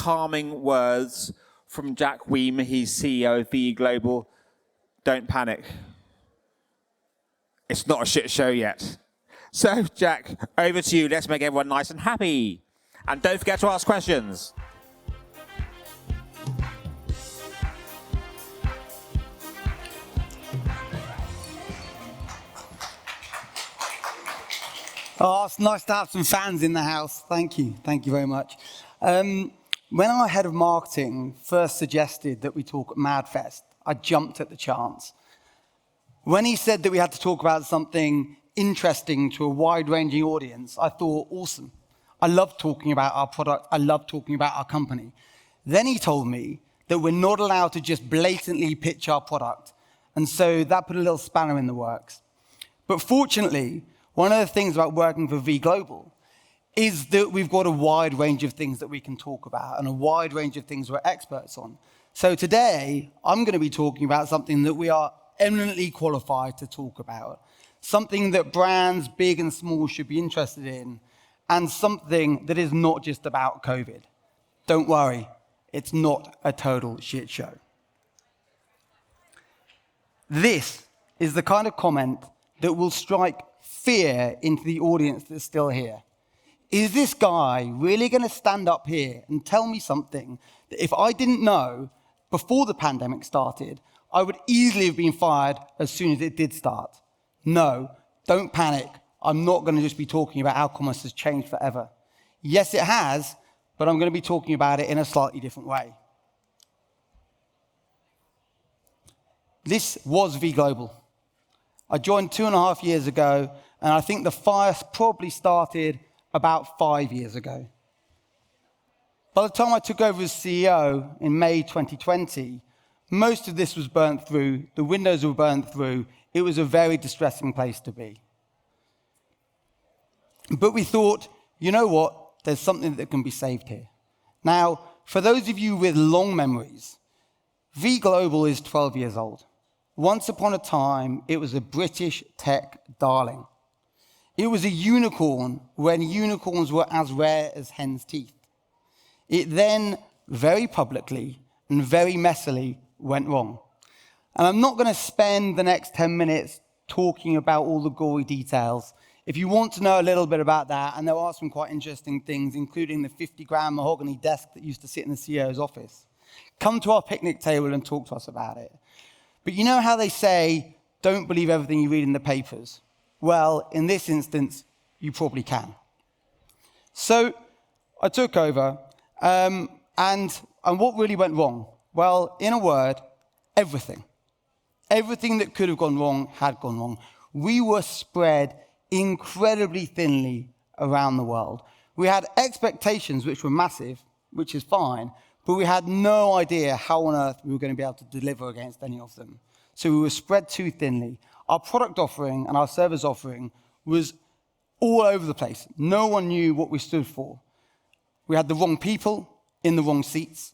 calming words from Jack Wearne, he's CEO of Global. Don't panic. It's not a shit show yet. So, Jack, over to you. Let's make everyone nice and happy. And don't forget to ask questions. Oh, it's nice to have some fans in the house. Thank you. Thank you very much. When our head of marketing first suggested that we talk at MadFest, I jumped at the chance. When he said that we had to talk about something interesting to a wide-ranging audience, I thought, awesome. I love talking about our product. I love talking about our company. Then he told me that we're not allowed to just blatantly pitch our product. And so that put a little spanner in the works. But fortunately, one of the things about working for Global is that we've got a wide range of things that we can talk about and a wide range of things we're experts on. So today, I'm going to be talking about something that we are eminently qualified to talk about, something that brands, big and small, should be interested in, and something that is not just about COVID. Don't worry, it's not a total shit show. This is the kind of comment that will strike fear into the audience that's still here. Is this guy really going to stand up here and tell me something that if I didn't know before the pandemic started, I would easily have been fired as soon as it did start? No, don't panic. I'm not going to just be talking about how commerce has changed forever. Yes, it has, but I'm going to be talking about it in a slightly different way. This was Global. I joined 2.5 years ago, and I think the fire probably started about 5 years ago. By the time I took over as CEO in May 2020, most of this was burnt through, the windows were burnt through. It was a very distressing place to be. But we thought, you know what? There's something that can be saved here. Now, for those of you with long memories, Global is 12 years old. Once upon a time, it was a British tech darling. It was a unicorn when unicorns were as rare as hen's teeth. It then, very publicly and very messily, went wrong. And I'm not going to spend the next 10 minutes talking about all the gory details. If you want to know a little bit about that, and there are some quite interesting things, including the 50-gram mahogany desk that used to sit in the CEO's office, come to our picnic table and talk to us about it. But you know how they say, don't believe everything you read in the papers? Well, in this instance, you probably can. So I took over, and what really went wrong? Well, in a word, everything. Everything that could have gone wrong had gone wrong. We were spread incredibly thinly around the world. We had expectations which were massive, which is fine, but we had no idea how on earth we were going to be able to deliver against any of them. So we were spread too thinly. Our product offering and our service offering was all over the place. No one knew what we stood for. We had the wrong people in the wrong seats.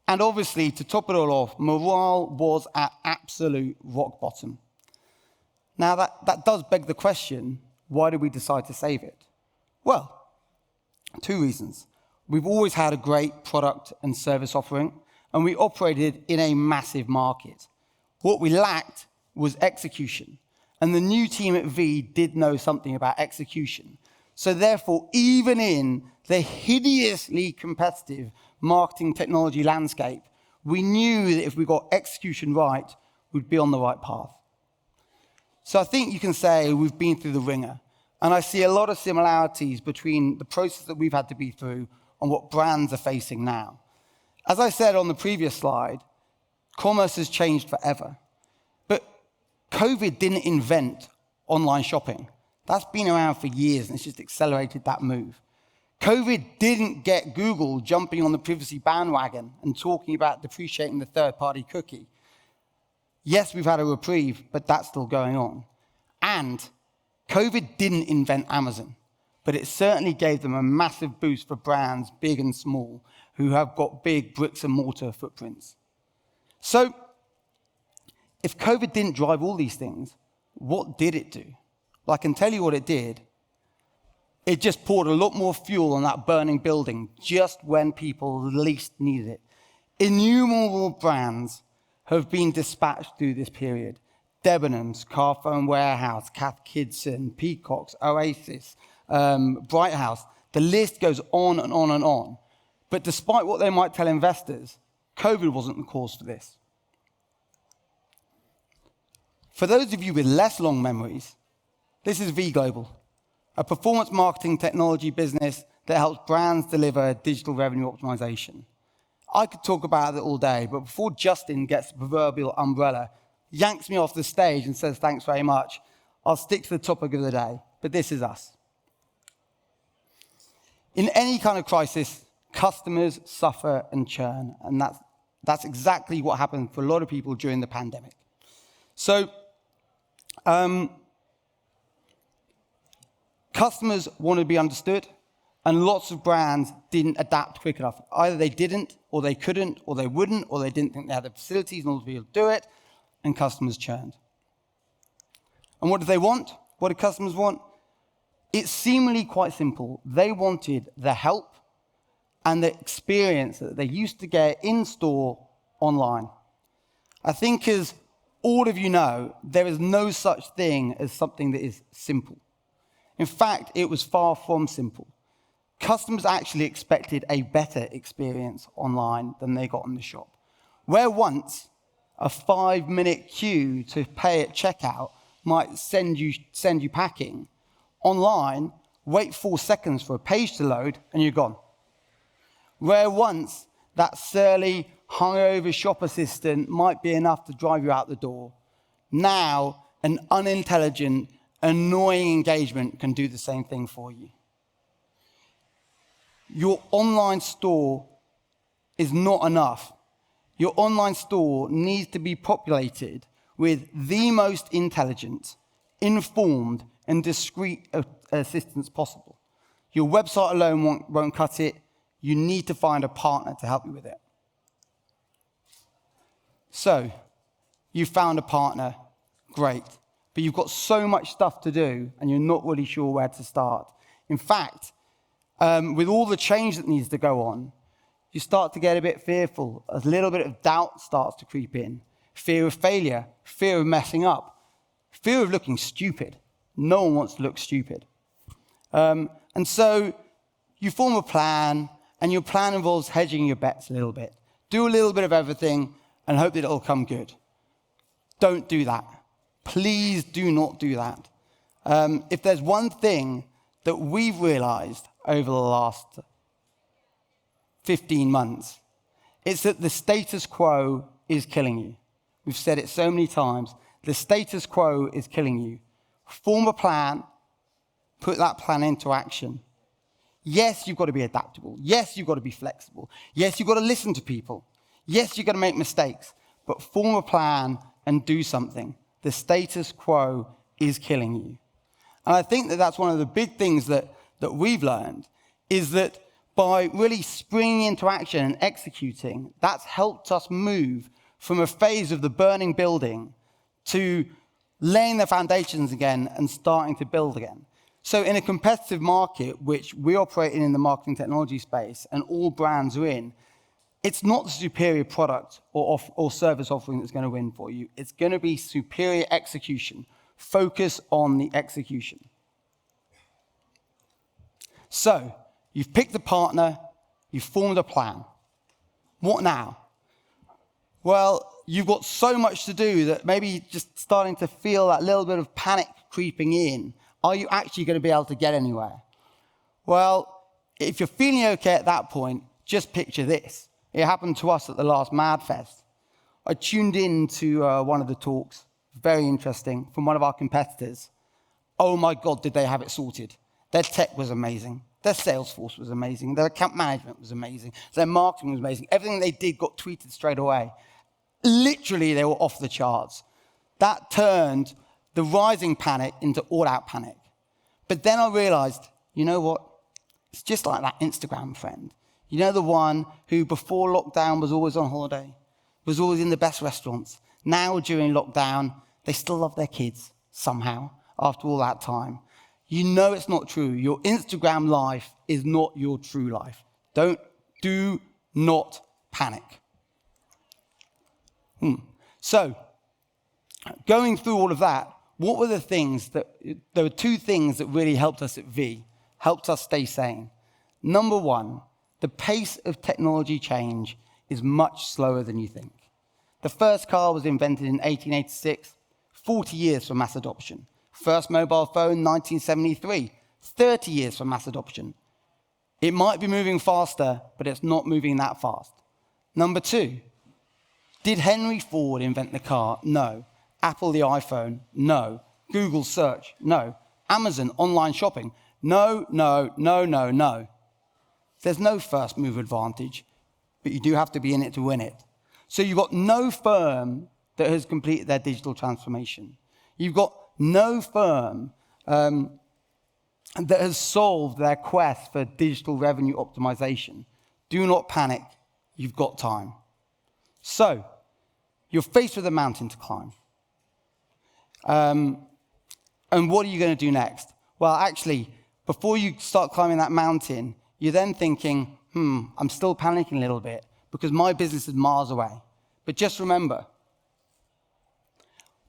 And obviously, to top it all off, morale was at absolute rock bottom. Now, that does beg the question, why did we decide to save it? Well, 2 reasons. We've always had a great product and service offering, and we operated in a massive market. What we lacked was execution, and the new team at did know something about execution. So therefore, even in the hideously competitive marketing technology landscape, we knew that if we got execution right, we'd be on the right path. So I think you can say we've been through the ringer, and I see a lot of similarities between the process that we've had to be through and what brands are facing now. As I said on the previous slide, commerce has changed forever. But COVID didn't invent online shopping. That's been around for years, and it's just accelerated that move. COVID didn't get Google jumping on the privacy bandwagon and talking about depreciating the third-party cookie. Yes, we've had a reprieve, but that's still going on. And COVID didn't invent Amazon, but it certainly gave them a massive boost for brands, big and small, who have got big bricks and mortar footprints. So, if COVID didn't drive all these things, what did it do? Well, I can tell you what it did. it just poured a lot more fuel on that burning building just when people least needed it. Innumerable brands have been dispatched through this period. Debenhams, Carphone Warehouse, Cath Kidston, Peacocks, Oasis, Bright House. The list goes on and on and on. But despite what they might tell investors, COVID wasn't the cause for this. For those of you with less long memories, this is Global, a performance marketing technology business that helps brands deliver digital revenue optimization. I could talk about it all day, but before Justin gets the proverbial umbrella, yanks me off the stage and says thanks very much, I'll stick to the topic of the day, but this is us. In any kind of crisis, customers suffer and churn, and that's exactly what happened for a lot of people during the pandemic. So, customers want to be understood, and lots of brands didn't adapt quick enough. Either they didn't, or they couldn't, or they wouldn't, or they didn't think they had the facilities in order to be able to do it, and customers churned. And what did they want? What did customers want? It's seemingly quite simple. They wanted the help and the experience that they used to get in store online. I think, as all of you know, there is no such thing as something that is simple. In fact, it was far from simple. Customers actually expected a better experience online than they got in the shop. Where once a 5-minute queue to pay at checkout might send you packing, online, wait 4 seconds for a page to load and you're gone. Where once that surly, hungover shop assistant might be enough to drive you out the door, now an unintelligent, annoying engagement can do the same thing for you. Your online store is not enough. Your online store needs to be populated with the most intelligent, informed, and discreet assistance possible. Your website alone won't cut it. You need to find a partner to help you with it. So, you found a partner, great. But you've got so much stuff to do, and you're not really sure where to start. In fact, with all the change that needs to go on, you start to get a bit fearful. A little bit of doubt starts to creep in. Fear of failure, fear of messing up, fear of looking stupid. No one wants to look stupid. And so you form a plan, and your plan involves hedging your bets a little bit. Do a little bit of everything and hope that it'll come good. Don't do that. Please do not do that. If there's one thing that we've realized over the last 15 months, it's that the status quo is killing you. We've said it so many times. The status quo is killing you. Form a plan, put that plan into action. Yes, you've got to be adaptable. Yes, you've got to be flexible. Yes, you've got to listen to people. Yes, you're going to make mistakes, but form a plan and do something. The status quo is killing you. And I think that that's one of the big things that we've learned, is that by really springing into action and executing, that's helped us move from a phase of the burning building to laying the foundations again and starting to build again. So in a competitive market, which we operate in the marketing technology space and all brands are in, it's not the superior product or service offering that's going to win for you. It's going to be superior execution. Focus on the execution. So, you've picked a partner, you've formed a plan. What now? Well, you've got so much to do that maybe you're just starting to feel that little bit of panic creeping in. Are you actually going to be able to get anywhere? Well, if you're feeling okay at that point, just picture this. It happened to us at the last MadFest. I tuned in to one of the talks, very interesting, from one of our competitors. Oh my God, did they have it sorted. Their tech was amazing. Their sales force was amazing. Their account management was amazing. Their marketing was amazing. Everything they did got tweeted straight away. Literally, they were off the charts. That turned the rising panic into all-out panic. But then I realized, you know what? It's just like that Instagram friend. You know, the one who before lockdown was always on holiday, was always in the best restaurants. Now, during lockdown, they still love their kids somehow after all that time. You know it's not true. Your Instagram life is not your true life. Do not panic. So, going through all of that, what were the things that, there were two things that really helped us at V, helped us stay sane. Number one, the pace of technology change is much slower than you think. The first car was invented in 1886, 40 years for mass adoption. First mobile phone, 1973, 30 years for mass adoption. It might be moving faster, but it's not moving that fast. Number two, did Henry Ford invent the car? No. Apple the iPhone? No. Google search? No. Amazon online shopping? No, no, no, no, no. There's no first mover advantage, but you do have to be in it to win it. So you've got no firm that has completed their digital transformation. You've got no firm that has solved their quest for digital revenue optimization. Do not panic. You've got time. So you're faced with a mountain to climb. And what are you going to do next? Well, actually, before you start climbing that mountain, you're then thinking, I'm still panicking a little bit because my business is miles away. But just remember,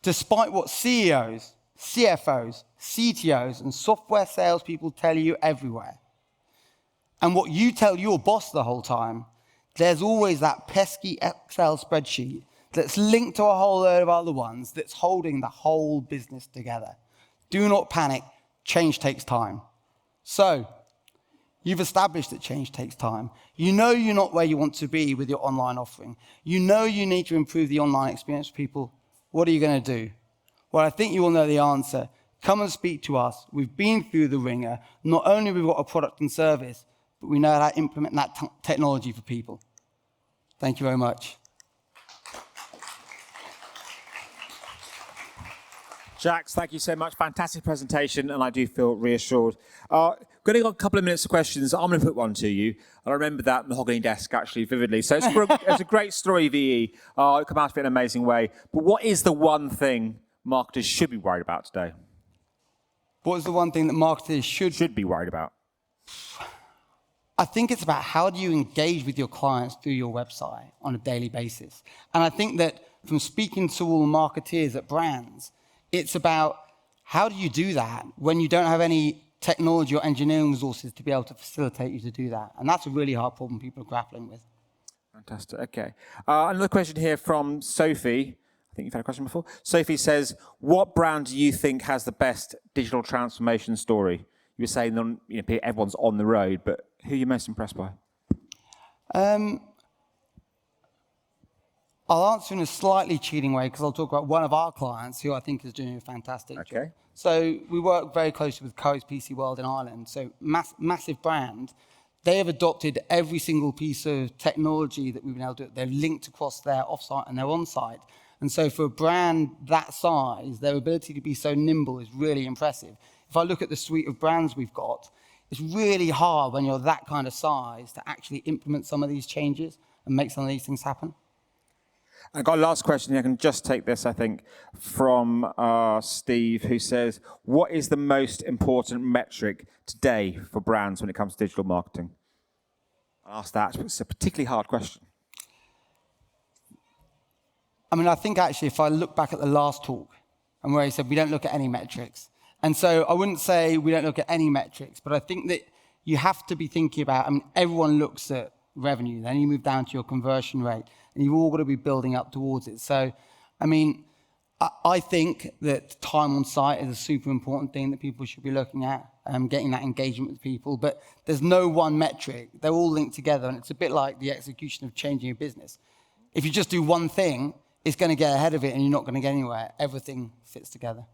despite what CEOs, CFOs, CTOs, and software salespeople tell you everywhere, and what you tell your boss the whole time, there's always that pesky Excel spreadsheet that's linked to a whole load of other ones that's holding the whole business together. Do not panic. Change takes time. So, you've established that change takes time. You know you're not where you want to be with your online offering. You know you need to improve the online experience for people. What are you going to do? Well, I think you all know the answer. Come and speak to us. We've been through the ringer. Not only have we got a product and service, but we know how to implement that technology for people. Thank you very much. Jax, thank you so much. Fantastic presentation, and I do feel reassured. Going to got a couple of minutes of questions. I'm going to put one to you. And I remember that mahogany desk actually vividly. So it's a great story, VE. It come out of it in an amazing way. But what is the one thing marketers should be worried about today? What is the one thing that marketers should be worried about? I think it's about how do you engage with your clients through your website on a daily basis. And I think that from speaking to all the marketeers at brands, it's about how do you do that when you don't have any technology or engineering resources to be able to facilitate you to do that. And that's a really hard problem people are grappling with. Fantastic. Okay. Another question here from Sophie. I think you've had a question before. Sophie says, what brand do you think has the best digital transformation story? You were saying everyone's on the road, but who are you most impressed by? I'll answer in a slightly cheating way because I'll talk about one of our clients who I think is doing a fantastic job. So we work very closely with Co's PC World in Ireland. So massive brand. They have adopted every single piece of technology that we've been able to do. They've linked across their offsite and their onsite. And so for a brand that size, their ability to be so nimble is really impressive. If I look at the suite of brands we've got, it's really hard when you're that kind of size to actually implement some of these changes and make some of these things happen. I've got a last question here. I can just take this, I think, from Steve, who says, what is the most important metric today for brands when it comes to digital marketing? I'll ask that. It's a particularly hard question. I mean, I think actually if I look back at the last talk and where he said we don't look at any metrics. And so I wouldn't say we don't look at any metrics, but I think that you have to be thinking about, everyone looks at revenue, then you move down to your conversion rate, and you've all got to be building up towards it. So, I think that time on site is a super important thing that people should be looking at, getting that engagement with people. But there's no one metric. They're all linked together, and it's a bit like the execution of changing a business. If you just do one thing, it's going to get ahead of it, and you're not going to get anywhere. Everything fits together.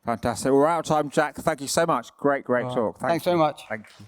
Fantastic. We're out of time, Jack. Thank you so much. Great talk. Thanks very much. Thank you.